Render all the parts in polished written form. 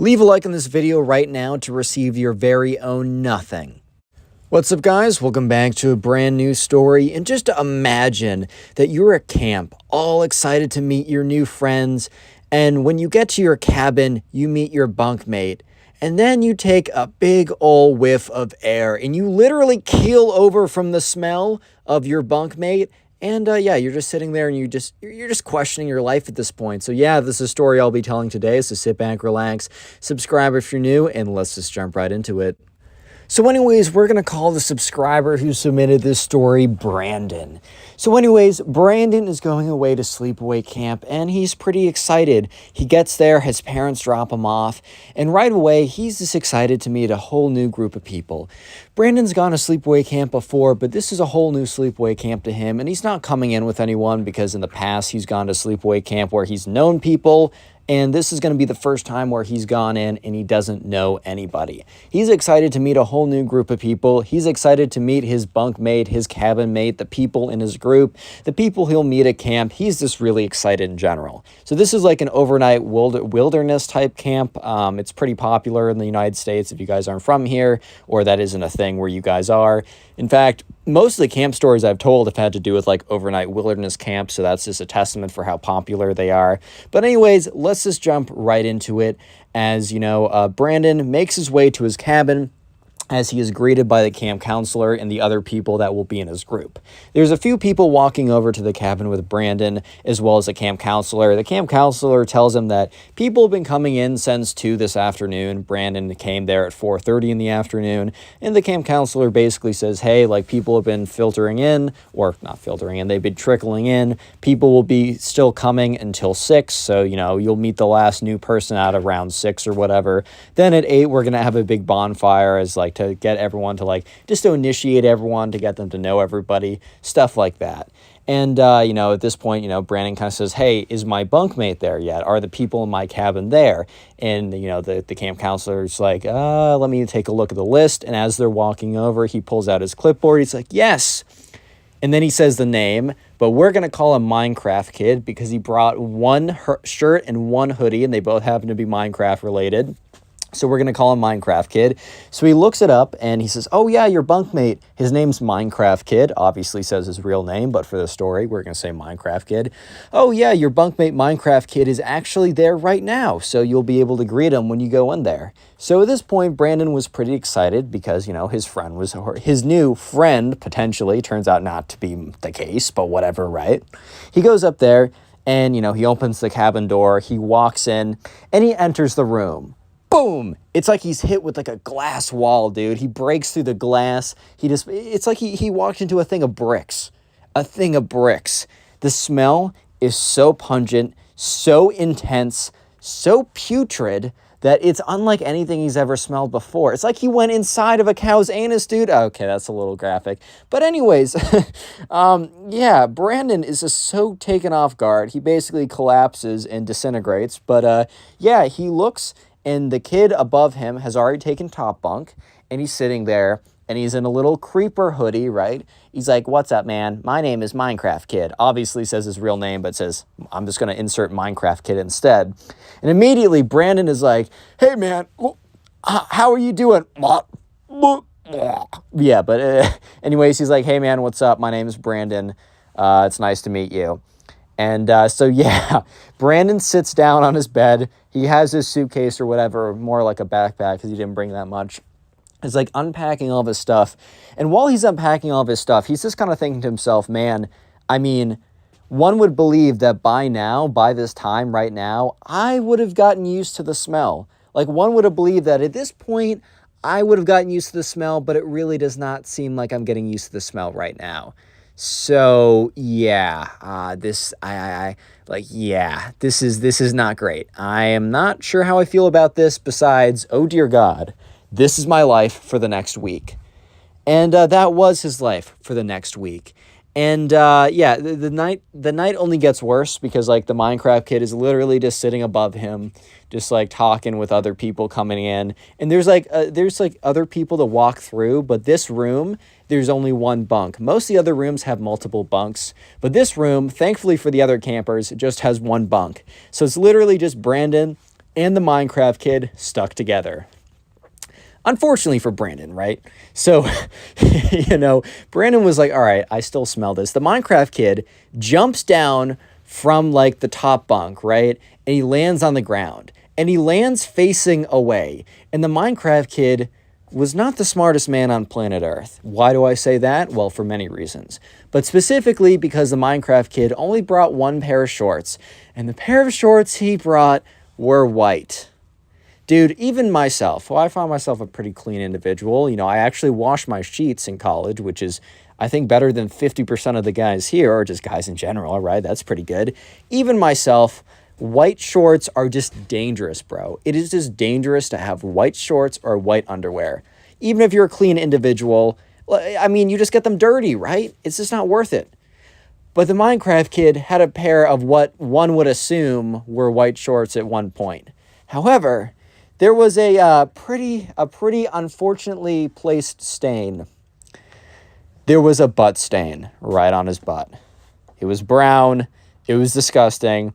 Leave a like on this video right now to receive your very own nothing. What's up, guys? Welcome back to a brand new story. And just imagine that you're at camp, all excited to meet your new friends. And when you get to your cabin, you meet your bunkmate. And then you take a big ol' whiff of air and you literally keel over from the smell of your bunkmate. And yeah, you're just sitting there and you're just questioning your life at this point. So yeah, this is a story I'll be telling today. So sit back, relax, subscribe if you're new, and let's just jump right into it. So anyways, we're going to call the subscriber who submitted this story Brandon. So anyways, Brandon is going away to sleepaway camp and he's pretty excited. He gets there, his parents drop him off, and right away, he's just excited to meet a whole new group of people. Brandon's gone to sleepaway camp before, but this is a whole new sleepaway camp to him, and he's not coming in with anyone because in the past, he's gone to sleepaway camp where he's known people. And this is going to be the first time where he's gone in and he doesn't know anybody. He's excited to meet a whole new group of people. He's excited to meet his bunkmate, his cabin mate, the people in his group, the people he'll meet at camp. He's just really excited in general. So this is like an overnight wilderness type camp. It's pretty popular in the United States if you guys aren't from here, or that isn't a thing where you guys are. In fact, most of the camp stories I've told have had to do with like overnight wilderness camps, so that's just a testament for how popular they are. But anyways, let's just jump right into it. As you know, Brandon makes his way to his cabin as he is greeted by the camp counselor and the other people that will be in his group. There's a few people walking over to the cabin with Brandon, as well as the camp counselor. The camp counselor tells him that people have been coming in since 2 this afternoon. Brandon came there at 4:30 in the afternoon, and the camp counselor basically says, hey, like people have been filtering in, or not filtering in, they've been trickling in. People will be still coming until 6, so, you know, you'll meet the last new person out around 6 or whatever. Then at 8, we're going to have a big bonfire as like to get everyone to like, just to initiate everyone, to get them to know everybody, stuff like that. And, you know, at this point, you know, Brandon kind of says, hey, is my bunkmate there yet? Are the people in my cabin there? And, you know, the camp counselor's like, let me take a look at the list. And as they're walking over, he pulls out his clipboard. He's like, yes. And then he says the name, but we're going to call him Minecraft Kid because he brought one shirt and one hoodie, and they both happen to be Minecraft related. So we're going to call him Minecraft Kid. So he looks it up and he says, oh yeah, your bunkmate, his name's Minecraft Kid. Obviously says his real name, but for the story, we're going to say Minecraft Kid. Oh yeah, your bunkmate Minecraft Kid is actually there right now. So you'll be able to greet him when you go in there. So at this point, Brandon was pretty excited because, you know, his friend was, or his new friend potentially, turns out not to be the case, but whatever, right? He goes up there and, you know, he opens the cabin door, he walks in and he enters the room. Boom! It's like he's hit with like a glass wall, dude. He breaks through the glass. It's like he walked into a thing of bricks. A thing of bricks. The smell is so pungent, so intense, so putrid that it's unlike anything he's ever smelled before. It's like he went inside of a cow's anus, dude. Okay, that's a little graphic. But anyways, yeah, Brandon is just so taken off guard. He basically collapses and disintegrates. But yeah, he looks, and the kid above him has already taken top bunk, and he's sitting there, and he's in a little creeper hoodie, right? He's like, what's up, man? My name is Minecraft Kid. Obviously says his real name, but says, I'm just going to insert Minecraft Kid instead. And immediately, Brandon is like, hey, man, how are you doing? Yeah, but anyways, he's like, hey, man, what's up? My name is Brandon. It's nice to meet you. And so, yeah, Brandon sits down on his bed. He has his suitcase or whatever, more like a backpack because he didn't bring that much. He's like unpacking all of his stuff. And while he's unpacking all of his stuff, he's just kind of thinking to himself, man, I mean, one would believe that by now, by this time right now, I would have gotten used to the smell. Like one would have believed that at this point, I would have gotten used to the smell, but it really does not seem like I'm getting used to the smell right now. So yeah, this is not great. I am not sure how I feel about this besides, oh dear God, this is my life for the next week. And that was his life for the next week. And yeah, the night only gets worse because like the Minecraft Kid is literally just sitting above him, just like talking with other people coming in. And there's like other people to walk through, but this room, there's only one bunk. Most of the other rooms have multiple bunks, but this room, thankfully for the other campers, just has one bunk. So it's literally just Brandon, and the Minecraft kid stuck together. Unfortunately for Brandon, right? So, Brandon was like, all right, I still smell this. The Minecraft kid jumps down from like the top bunk, right? And he lands on the ground and he lands facing away. And the Minecraft kid was not the smartest man on planet Earth. Why do I say that? Well, for many reasons. But specifically because the Minecraft kid only brought one pair of shorts. And the pair of shorts he brought were white. Dude, even myself, well, I found myself a pretty clean individual. I actually wash my sheets in college, which is, I think, better than 50% of the guys here, or just guys in general, right? That's pretty good. Even myself, white shorts are just dangerous, bro. It is just dangerous to have white shorts or white underwear. Even if you're a clean individual, I mean, you just get them dirty, right? It's just not worth it. But the Minecraft kid had a pair of what one would assume were white shorts at one point. However, there was a pretty unfortunately placed stain. There was a butt stain right on his butt. It was brown. It was disgusting.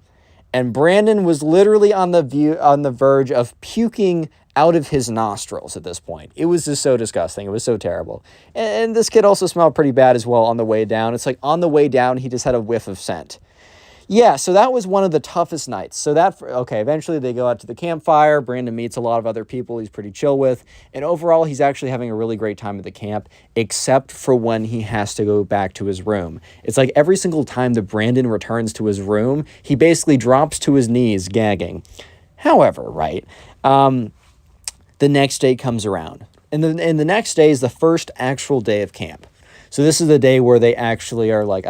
And Brandon was literally on the verge of puking out of his nostrils at this point. It was just so disgusting. It was so terrible. And this kid also smelled pretty bad as well on the way down. It's like on the way down, he just had a whiff of scent. Yeah, so that was one of the toughest nights. So eventually they go out to the campfire. Brandon meets a lot of other people he's pretty chill with. And overall, he's actually having a really great time at the camp, except for when he has to go back to his room. It's like every single time that Brandon returns to his room, he basically drops to his knees, gagging. However, right, the next day comes around. And the next day is the first actual day of camp. So this is the day where they actually are like,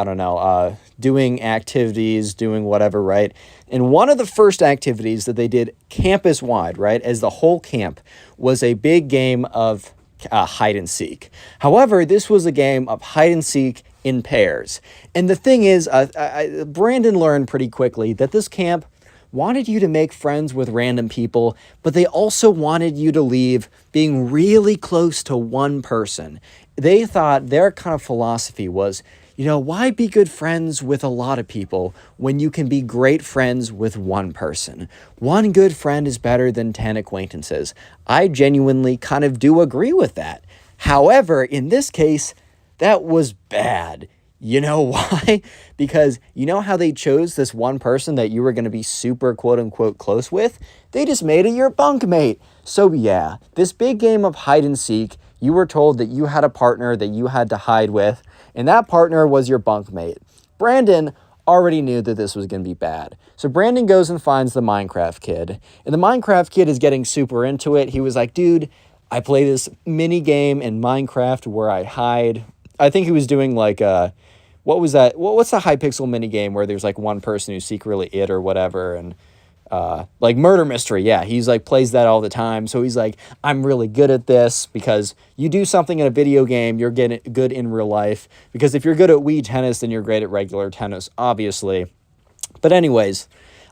doing activities, doing whatever, right? And one of the first activities that they did campus-wide, right, as the whole camp, was a big game of hide and seek. However, this was a game of hide and seek in pairs. And the thing is, Brandon learned pretty quickly that this camp wanted you to make friends with random people, but they also wanted you to leave being really close to one person. They thought their kind of philosophy was, why be good friends with a lot of people when you can be great friends with one person? One good friend is better than 10 acquaintances. I genuinely kind of do agree with that. However, in this case, that was bad. You know why? Because you know how they chose this one person that you were going to be super quote unquote close with? They just made it your bunkmate. So yeah, this big game of hide and seek, you were told that you had a partner that you had to hide with, and that partner was your bunkmate. Brandon already knew that this was going to be bad. So Brandon goes and finds the Minecraft kid, and the Minecraft kid is getting super into it. He was like, dude, I play this mini game in Minecraft where I hide. I think he was doing like what was that? What's the Hypixel mini game where there's like one person who's secretly it or whatever, and like murder mystery. Yeah, he's like plays that all the time. So he's like, I'm really good at this because you do something in a video game, you're getting good in real life. Because if you're good at Wii tennis, then you're great at regular tennis, obviously. But anyways,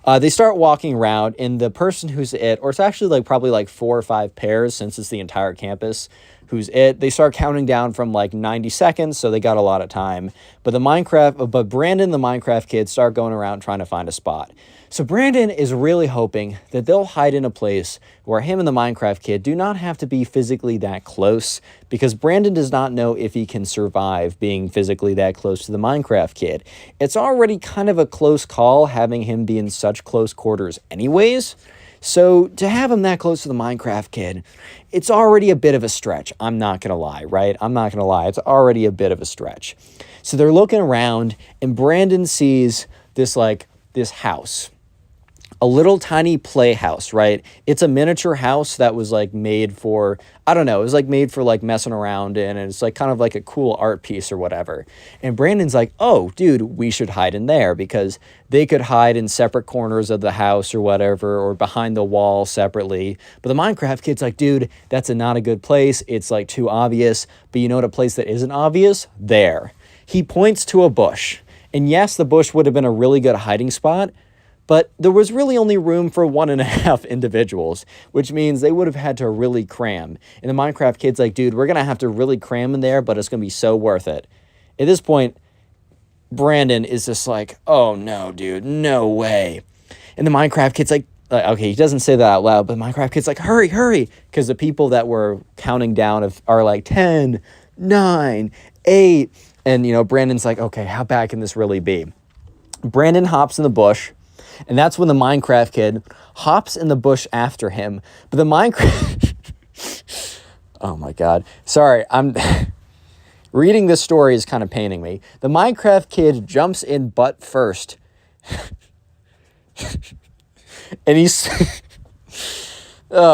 they start walking around, and the person who's it, or it's actually like probably like 4 or 5 pairs since it's the entire campus who's it. They start counting down from like 90 seconds, so they got a lot of time. But Brandon, the Minecraft kid, start going around trying to find a spot. So Brandon is really hoping that they'll hide in a place where him and the Minecraft kid do not have to be physically that close, because Brandon does not know if he can survive being physically that close to the Minecraft kid. It's already kind of a close call having him be in such close quarters anyways. So to have him that close to the Minecraft kid, it's already a bit of a stretch. I'm not going to lie, right? I'm not going to lie. It's already a bit of a stretch. So they're looking around, and Brandon sees this house. A little tiny playhouse, right? It's a miniature house that was like made for, I don't know, it was like made for like messing around in, and it's like kind of like a cool art piece or whatever. And Brandon's like, oh, dude, we should hide in there, because they could hide in separate corners of the house or whatever, or behind the wall separately. But the Minecraft kid's like, dude, that's not a good place. It's like too obvious. But you know what a place that isn't obvious? There. He points to a bush. And yes, the bush would have been a really good hiding spot, but there was really only room for 1.5 individuals, which means they would have had to really cram. And the Minecraft kid's like, dude, we're going to have to really cram in there, but it's going to be so worth it. At this point, Brandon is just like, oh no, dude, no way. And the Minecraft kid's like, okay, he doesn't say that out loud, but Minecraft kid's like, hurry, hurry, because the people that were counting down are like 10, 9, 8, and, you know, Brandon's like, okay, how bad can this really be? Brandon hops in the bush, and that's when the Minecraft kid hops in the bush after him, but the Minecraft... Oh my God. Sorry, I'm... Reading this story is kind of paining me. The Minecraft kid jumps in butt first. And he's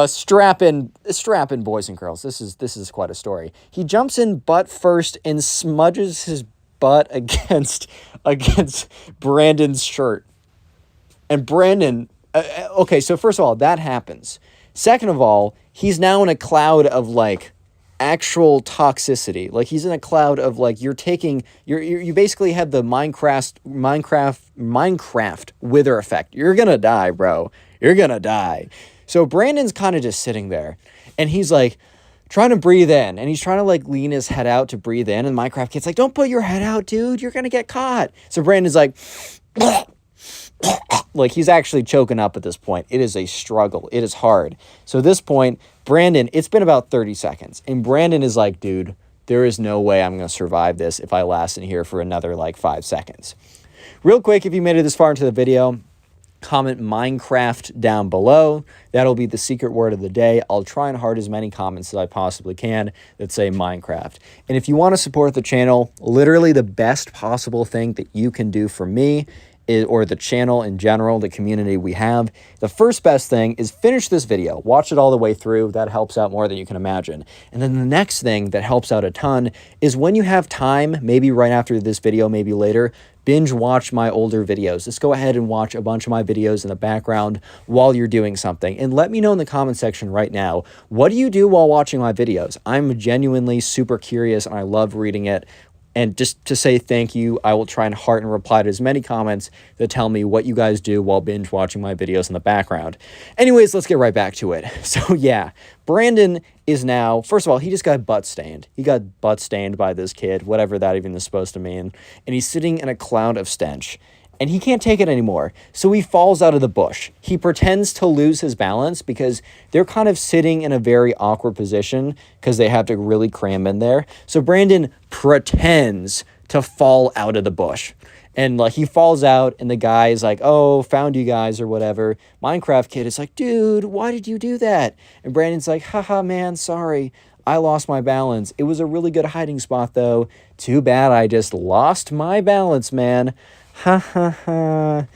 strapping boys and girls. This is quite a story. He jumps in butt first and smudges his butt against Brandon's shirt. And Brandon, okay, so first of all, that happens. Second of all, he's now in a cloud of like actual toxicity. Like he's in a cloud of like you basically have the Minecraft wither effect. You're gonna die, bro. You're gonna die. So Brandon's kind of just sitting there, and he's like trying to breathe in, and he's trying to like lean his head out to breathe in, and Minecraft kid's like, "Don't put your head out, dude. You're gonna get caught." So Brandon's like. Like he's actually choking up at this point. It is a struggle. It is hard. So at this point, Brandon, it's been about 30 seconds. And Brandon is like, dude, there is no way I'm going to survive this if I last in here for another like 5 seconds. Real quick, if you made it this far into the video, comment Minecraft down below. That'll be the secret word of the day. I'll try and heart as many comments as I possibly can that say Minecraft. And if you want to support the channel, literally the best possible thing that you can do for me or the channel in general, the community we have, the first best thing is finish this video. Watch it all the way through. That helps out more than you can imagine. And then the next thing that helps out a ton is when you have time, maybe right after this video, maybe later, binge watch my older videos. Just go ahead and watch a bunch of my videos in the background while you're doing something. And let me know in the comment section right now, what do you do while watching my videos? I'm genuinely super curious and I love reading it. And just to say thank you, I will try and heart and reply to as many comments that tell me what you guys do while binge watching my videos in the background. Anyways, let's get right back to it. So yeah, Brandon is now, first of all, he just got butt stained. He got butt stained by this kid, whatever that even is supposed to mean. And he's sitting in a cloud of stench. And he can't take it anymore. So he falls out of the bush. He pretends to lose his balance because they're kind of sitting in a very awkward position because they have to really cram in there. So Brandon pretends to fall out of the bush. And like he falls out and the guy is like, oh, found you guys or whatever. Minecraft kid is like, dude, why did you do that? And Brandon's like, haha, man, sorry. I lost my balance. It was a really good hiding spot though. Too bad I just lost my balance, man. Ha ha ha.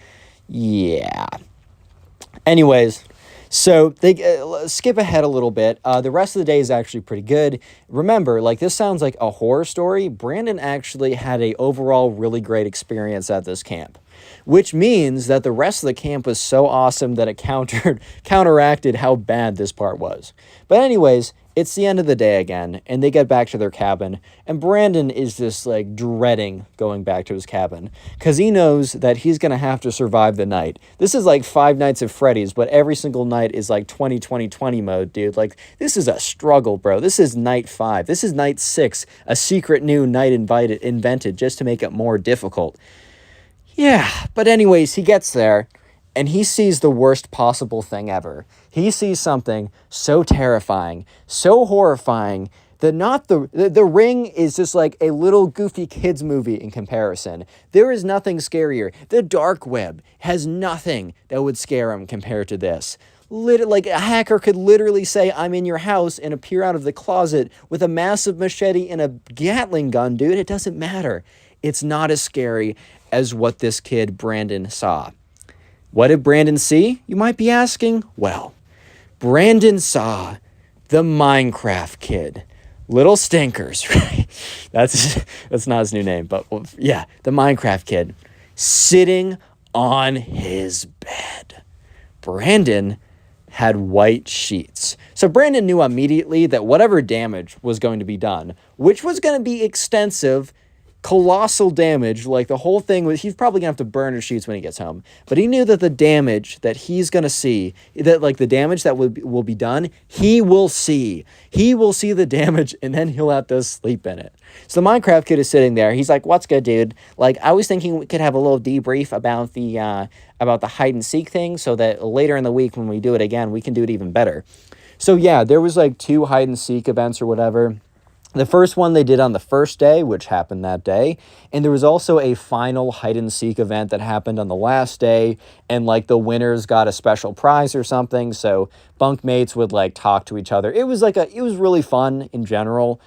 Yeah. Anyways, so they skip ahead a little bit. The rest of the day is actually pretty good. Remember, like this sounds like a horror story. Brandon actually had a overall really great experience at this camp, which means that the rest of the camp was so awesome that it counteracted how bad this part was. But anyways, it's the end of the day again, and they get back to their cabin, and Brandon is just, like, dreading going back to his cabin, because he knows that he's going to have to survive the night. This is like Five Nights at Freddy's, but every single night is, like, 20 mode, dude. Like, this is a struggle, bro. This is night 5. This is night 6, a secret new night invented just to make it more difficult. Yeah, but anyways, he gets there, and he sees the worst possible thing ever. He sees something so terrifying, so horrifying, that the ring is just like a little goofy kids movie in comparison. There is nothing scarier. The dark web has nothing that would scare him compared to this. Like a hacker could literally say, I'm in your house, and appear out of the closet with a massive machete and a Gatling gun, dude. It doesn't matter. It's not as scary as what this kid, Brandon, saw. What did Brandon see? You might be asking. Well, Brandon saw the Minecraft kid. Little Stinkers, right? That's not his new name, but yeah, the Minecraft kid sitting on his bed. Brandon had white sheets. So Brandon knew immediately that whatever damage was going to be done, which was going to be extensive, colossal damage. Like, the whole thing was, he's probably gonna have to burn his sheets when he gets home. But he knew that the damage that he's gonna see, that like the damage that will be done, he will see. He will see the damage, and then he'll have to sleep in it. So the Minecraft kid is sitting there. He's like, "What's good, dude? Like, I was thinking we could have a little debrief about the hide and seek thing, so that later in the week when we do it again, we can do it even better." So yeah, there was like 2 hide and seek events or whatever. The first one they did on the first day, which happened that day. And there was also a final hide and seek event that happened on the last day. And like the winners got a special prize or something. So bunkmates would like talk to each other. It was really fun in general.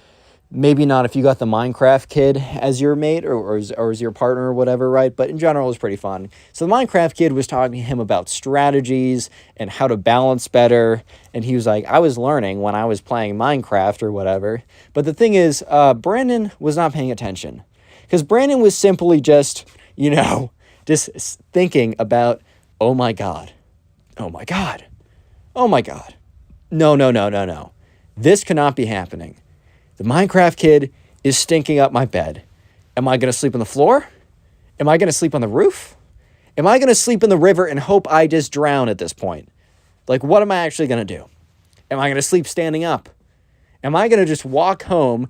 Maybe not if you got the Minecraft kid as your mate or as your partner or whatever, right? But in general, it was pretty fun. So the Minecraft kid was talking to him about strategies and how to balance better. And he was like, I was learning when I was playing Minecraft or whatever. But the thing is, Brandon was not paying attention. Because Brandon was simply just, just thinking about, oh my God, oh my God, oh my God. No. This cannot be happening. The Minecraft kid is stinking up my bed. Am I going to sleep on the floor? Am I going to sleep on the roof? Am I going to sleep in the river and hope I just drown at this point? Like, what am I actually going to do? Am I going to sleep standing up? Am I going to just walk 12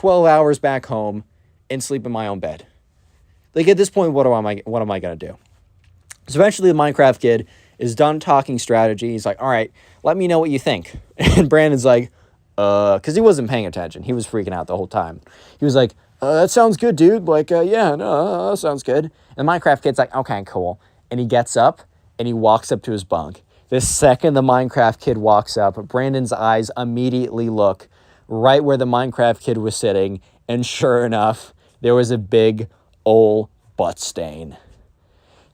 hours back home and sleep in my own bed? Like, at this point, what am I going to do? So eventually the Minecraft kid is done talking strategy. He's like, all right, let me know what you think. And Brandon's like, because he wasn't paying attention. He was freaking out the whole time. He was like, that sounds good, dude. Like, yeah, no, that sounds good. And the Minecraft kid's like, okay, cool. And he gets up and he walks up to his bunk. The second the Minecraft kid walks up, Brandon's eyes immediately look right where the Minecraft kid was sitting. And sure enough, there was a big old butt stain.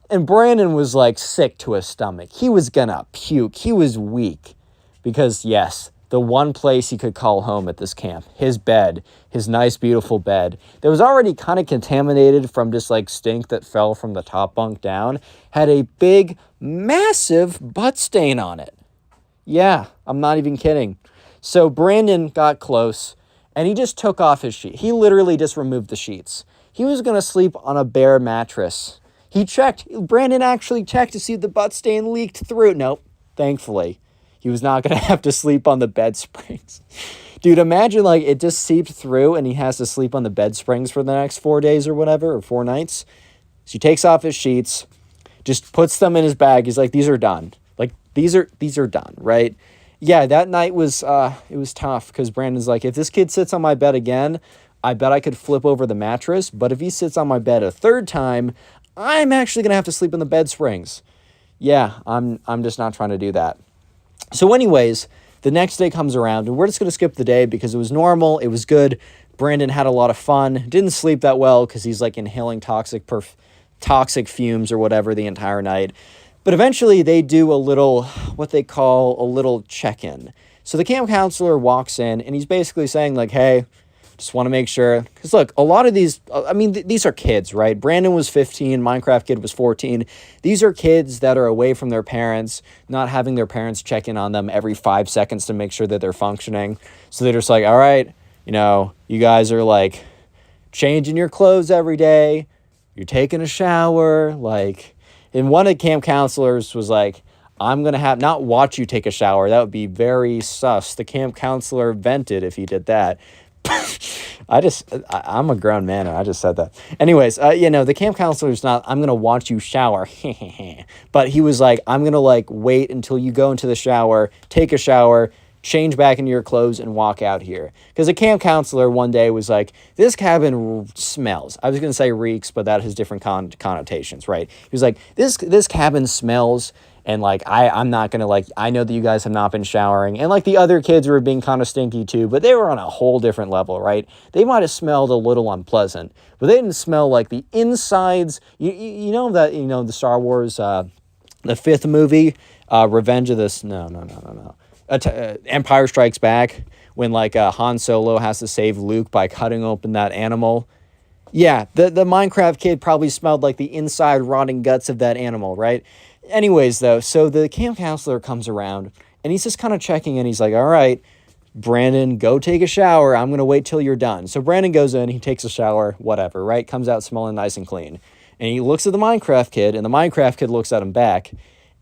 And Brandon was like sick to his stomach. He was gonna puke. He was weak. Because yes, the one place he could call home at this camp, his bed, his nice, beautiful bed, that was already kind of contaminated from just like stink that fell from the top bunk down, had a big, massive butt stain on it. Yeah, I'm not even kidding. So Brandon got close and he just took off his sheet. He literally just removed the sheets. He was going to sleep on a bare mattress. Brandon actually checked to see if the butt stain leaked through. Nope, thankfully. He was not going to have to sleep on the bed springs. Dude, imagine like it just seeped through and he has to sleep on the bed springs for the next 4 days or whatever, or 4 nights. So he takes off his sheets, just puts them in his bag. He's like, these are done. Like, these are done, right? Yeah, that night was, it was tough because Brandon's like, if this kid sits on my bed again, I bet I could flip over the mattress. But if he sits on my bed a third time, I'm actually going to have to sleep in the bed springs. Yeah, I'm just not trying to do that. So anyways, the next day comes around, and we're just going to skip the day because it was normal, it was good. Brandon had a lot of fun, didn't sleep that well because he's like inhaling toxic fumes or whatever the entire night. But eventually they do what they call a little check-in. So the camp counselor walks in, and he's basically saying like, hey, just want to make sure, because look, a lot of these, these are kids, right? Brandon was 15, Minecraft kid was 14. These are kids that are away from their parents, not having their parents check in on them every 5 seconds to make sure that they're functioning. So they're just like, all right, you guys are like changing your clothes every day. You're taking a shower. Like, and one of the camp counselors was like, I'm going to not watch you take a shower. That would be very sus. The camp counselor vented if he did that. I'm a grown man and I just said that. Anyways, the camp counselor's not, I'm going to watch you shower. But he was like, I'm going to like wait until you go into the shower, take a shower, change back into your clothes and walk out here. Because the camp counselor one day was like, this cabin smells. I was going to say reeks, but that has different connotations, right? He was like, this cabin smells. And like, I'm not going to like, I know that you guys have not been showering. And like the other kids were being kind of stinky too, but they were on a whole different level, right? They might have smelled a little unpleasant, but they didn't smell like the insides. The Star Wars, the 5th movie, Revenge of this. No. Empire Strikes Back, when like Han Solo has to save Luke by cutting open that animal. Yeah, the Minecraft kid probably smelled like the inside rotting guts of that animal, right? Anyways, though, so the camp counselor comes around, and he's just kind of checking in. He's like, all right, Brandon, go take a shower. I'm going to wait till you're done. So Brandon goes in, he takes a shower, whatever, right? Comes out smelling nice and clean. And he looks at the Minecraft kid, and the Minecraft kid looks at him back.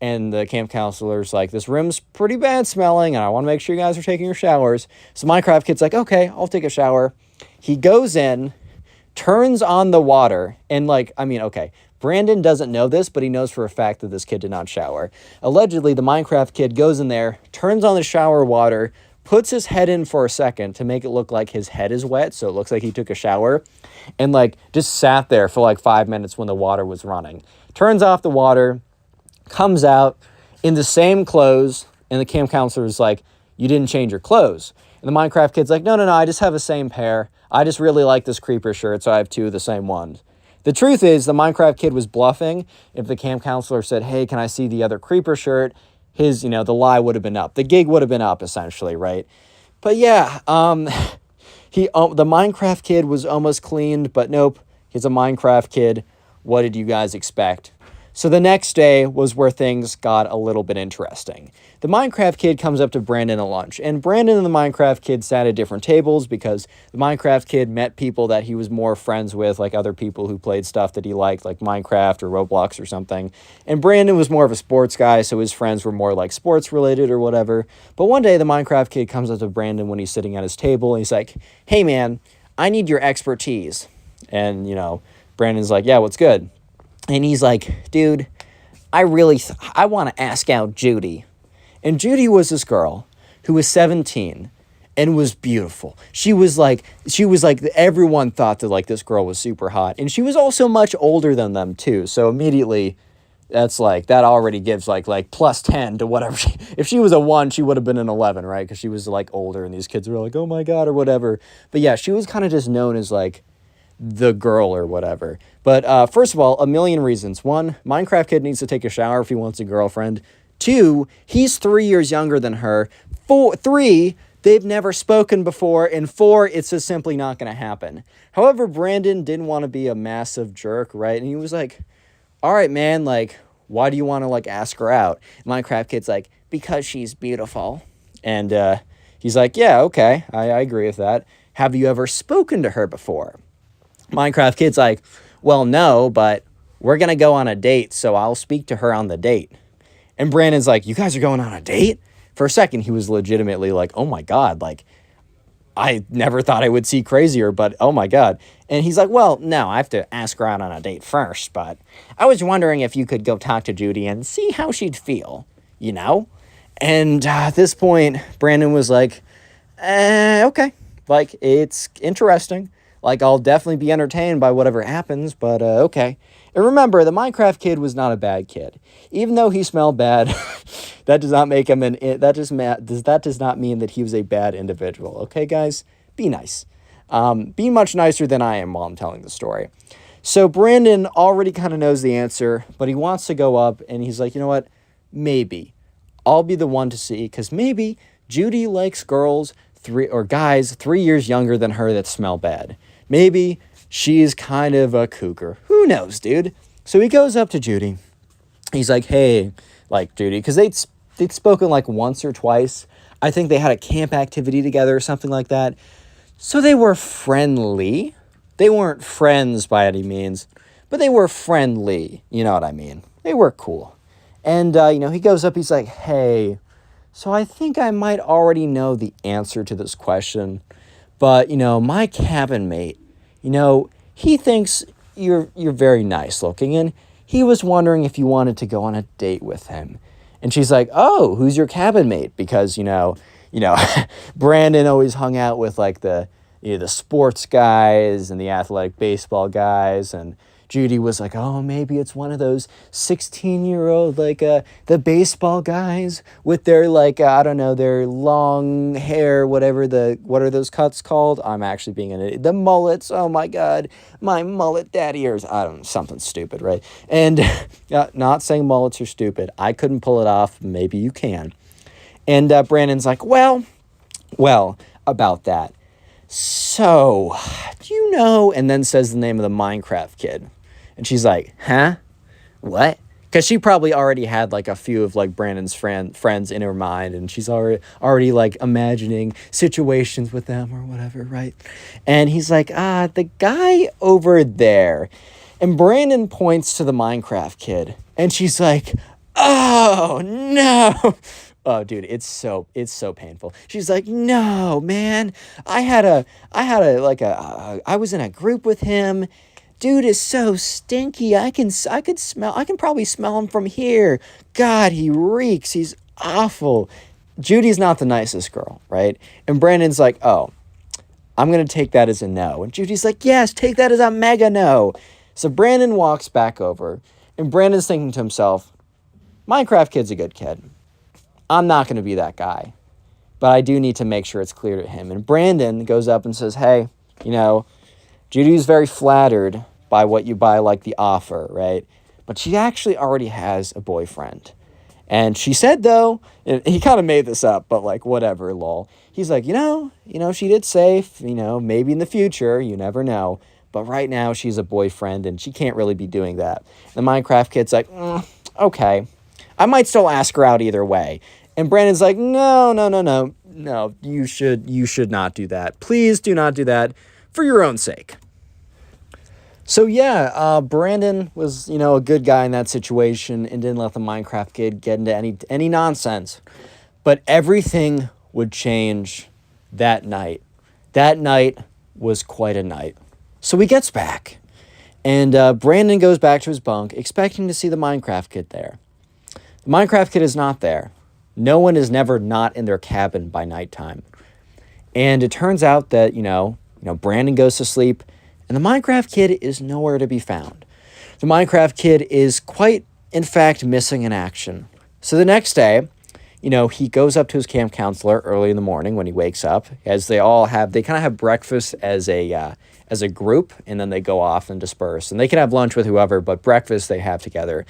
And the camp counselor's like, this room's pretty bad smelling, and I want to make sure you guys are taking your showers. So Minecraft kid's like, okay, I'll take a shower. He goes in, turns on the water, and okay, Brandon doesn't know this, but he knows for a fact that this kid did not shower. Allegedly, the Minecraft kid goes in there, turns on the shower water, puts his head in for a second to make it look like his head is wet, so it looks like he took a shower, and just sat there for 5 minutes when the water was running. Turns off the water, comes out in the same clothes, and the camp counselor is like, you didn't change your clothes. And the Minecraft kid's like, no, I just have the same pair. I just really like this creeper shirt, so I have two of the same ones. The truth is, the Minecraft kid was bluffing. If the camp counselor said, hey, can I see the other creeper shirt? His, the lie would have been up. The gig would have been up, essentially, right? But yeah, the Minecraft kid was almost cleaned, but nope, he's a Minecraft kid. What did you guys expect? So the next day was where things got a little bit interesting. The Minecraft kid comes up to Brandon at lunch, and Brandon and the Minecraft kid sat at different tables because the Minecraft kid met people that he was more friends with, like other people who played stuff that he liked, like Minecraft or Roblox or something. And Brandon was more of a sports guy, so his friends were more like sports related or whatever. But one day the Minecraft kid comes up to Brandon when he's sitting at his table, and he's like, hey man, I need your expertise. And, Brandon's like, yeah, what's good? And he's like, dude, I want to ask out Judy. And Judy was this girl who was 17 and was beautiful. She was like, everyone thought that this girl was super hot. And she was also much older than them too. So immediately that's that already gives plus 10 to whatever. If she was a 1, she would have been an 11, right? Because she was older and these kids were like, oh my God, or whatever. But yeah, she was kind of just known as the girl or whatever. But first of all, a million reasons. 1, Minecraft kid needs to take a shower if he wants a girlfriend. 2, he's 3 years younger than her. 3, they've never spoken before. And 4, it's just simply not going to happen. However, Brandon didn't want to be a massive jerk, right? And he was like, all right, man, why do you want to ask her out? Minecraft kid's like, because she's beautiful. And he's like, yeah, okay, I agree with that. Have you ever spoken to her before? Minecraft kid's like, well, no, but we're going to go on a date, so I'll speak to her on the date. And Brandon's like, you guys are going on a date? For a second, he was legitimately like, oh my God, I never thought I would see crazier, but oh my God. And he's like, well, no, I have to ask her out on a date first, but I was wondering if you could go talk to Judy and see how she'd feel, And at this point, Brandon was like, okay, it's interesting. I'll definitely be entertained by whatever happens, but okay. And remember, the Minecraft kid was not a bad kid. Even though he smelled bad, that does not make him that does not mean that he was a bad individual. Okay, guys? Be nice. Be much nicer than I am while I'm telling the story. So Brandon already kind of knows the answer, but he wants to go up, and he's like, you know what? Maybe. I'll be the one to see, because maybe Judy likes girls guys 3 years younger than her that smell bad. Maybe she's kind of a cougar. Who knows, dude? So he goes up to Judy. He's like, hey, Judy, because they'd spoken once or twice. I think they had a camp activity together or something like that. So they were friendly. They weren't friends by any means, but they were friendly. You know what I mean? They were cool. And, he goes up, he's like, hey, so I think I might already know the answer to this question, but, my cabin mate, he thinks you're very nice looking, and he was wondering if you wanted to go on a date with him. And she's like, oh, who's your cabin mate? Because, Brandon always hung out with the sports guys and the athletic baseball guys, and Judy was like, oh, maybe it's one of those 16-year-old, the baseball guys with their, I don't know, their long hair, what are those cuts called? I'm actually being an idiot. The mullets, oh my God, my mullet daddy ears. I don't know, something stupid, right? And not saying mullets are stupid. I couldn't pull it off. Maybe you can. And Brandon's like, well, about that. So, do you know, and then says the name of the Minecraft kid. And she's like, huh? What? Because she probably already had like a few of like Brandon's friends in her mind, and she's already like imagining situations with them or whatever, right? And he's like, the guy over there. And Brandon points to the Minecraft kid, and she's like, oh no. Oh, dude, it's so painful. She's like, no, man, I was in a group with him. Dude is so stinky. I can probably smell him from here. God, he reeks. He's awful. Judy's not the nicest girl, right? And Brandon's like, oh, I'm going to take that as a no. And Judy's like, yes, take that as a mega no. So Brandon walks back over, and Brandon's thinking to himself, Minecraft kid's a good kid. I'm not going to be that guy. But I do need to make sure it's clear to him. And Brandon goes up and says, hey, Judy's very flattered by like the offer, right? But she actually already has a boyfriend. And she said, though, and he kind of made this up, but like, whatever, lol. He's like, she did say, maybe in the future, you never know. But right now she's a boyfriend and she can't really be doing that. The Minecraft kid's like, okay, I might still ask her out either way. And Brandon's like, no, you should not do that. Please do not do that for your own sake. So yeah, Brandon was, a good guy in that situation and didn't let the Minecraft kid get into any nonsense. But everything would change that night. That night was quite a night. So he gets back, and Brandon goes back to his bunk, expecting to see the Minecraft kid there. The Minecraft kid is not there. No one is never not in their cabin by nighttime. And it turns out that, Brandon goes to sleep, and the Minecraft kid is nowhere to be found. The Minecraft kid is quite, in fact, missing in action. So the next day, he goes up to his camp counselor early in the morning when he wakes up, as they kind of have breakfast as a group, and then they go off and disperse. And they can have lunch with whoever, but breakfast they have together.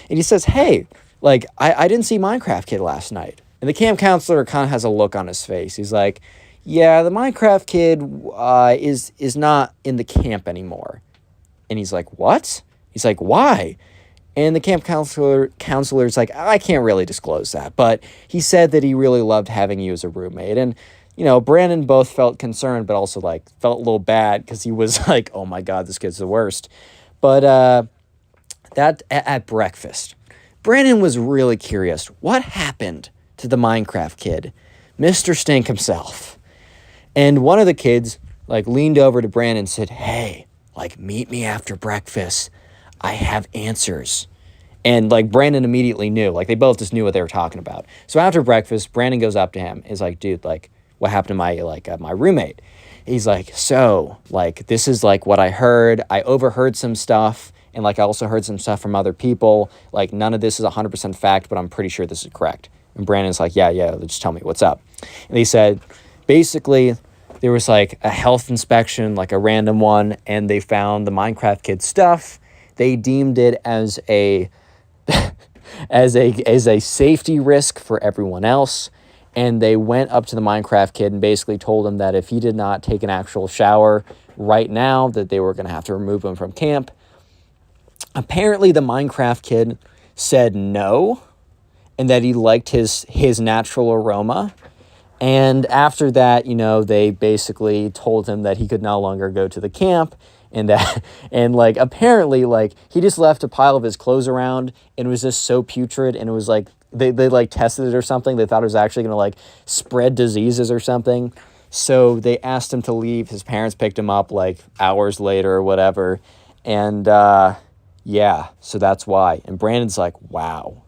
And he says, hey, I didn't see Minecraft kid last night. And the camp counselor kind of has a look on his face. He's like, yeah, the Minecraft kid is not in the camp anymore. And he's like, what? He's like, why? And the camp counselor's like, I can't really disclose that. But he said that he really loved having you as a roommate. And, Brandon both felt concerned, but also felt a little bad because he was like, oh my God, this kid's the worst. But at breakfast, Brandon was really curious. What happened to the Minecraft kid? Mr. Stink himself. And one of the kids, leaned over to Brandon and said, hey, meet me after breakfast. I have answers. And, Brandon immediately knew. They both just knew what they were talking about. So after breakfast, Brandon goes up to him. He's like, dude, what happened to my roommate? He's like, so, this is, what I heard. I overheard some stuff. And, I also heard some stuff from other people. None of this is 100% fact, but I'm pretty sure this is correct. And Brandon's like, yeah, just tell me what's up. And he said, basically, there was, a health inspection, a random one, and they found the Minecraft kid stuff. They deemed it as a as a safety risk for everyone else. And they went up to the Minecraft kid and basically told him that if he did not take an actual shower right now, that they were going to have to remove him from camp. Apparently, the Minecraft kid said no, and that he liked his natural aroma. And after that, they basically told him that he could no longer go to the camp, and that, and apparently, he just left a pile of his clothes around, and it was just so putrid, and it was they tested it or something. They thought it was actually going to spread diseases or something. So they asked him to leave. His parents picked him up hours later or whatever. And yeah, so that's why. And Brandon's like, wow,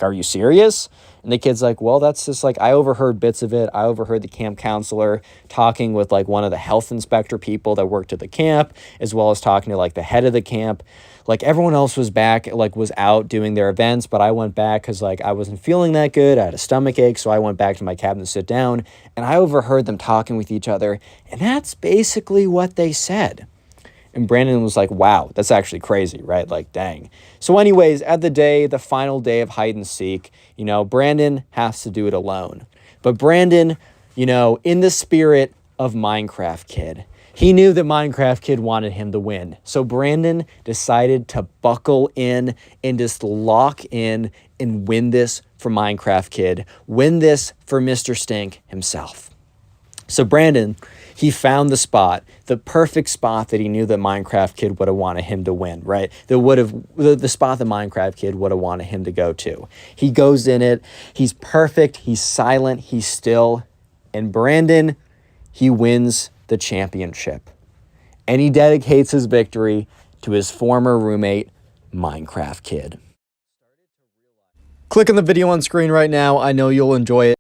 are you serious? And the kid's like, well, that's just I overheard bits of it. I overheard the camp counselor talking with one of the health inspector people that worked at the camp, as well as talking to the head of the camp. Everyone else was back, was out doing their events, but I went back because I wasn't feeling that good. I had a stomach ache, so I went back to my cabin to sit down, and I overheard them talking with each other, and that's basically what they said. And Brandon was like, wow, that's actually crazy, right? Dang. So anyways, at the final day of hide and seek, Brandon has to do it alone. But Brandon, in the spirit of Minecraft kid, He knew that Minecraft Kid wanted him to win. So Brandon decided to buckle in and just lock in and win this for Minecraft Kid. Win this for Mr. Stink himself. So Brandon, he found the spot, the perfect spot that he knew that Minecraft Kid would have wanted him to win, right? The spot that Minecraft Kid would have wanted him to go to. He goes in it. He's perfect. He's silent. He's still. And Brandon, he wins the championship. And he dedicates his victory to his former roommate, Minecraft Kid. Click on the video on screen right now. I know you'll enjoy it.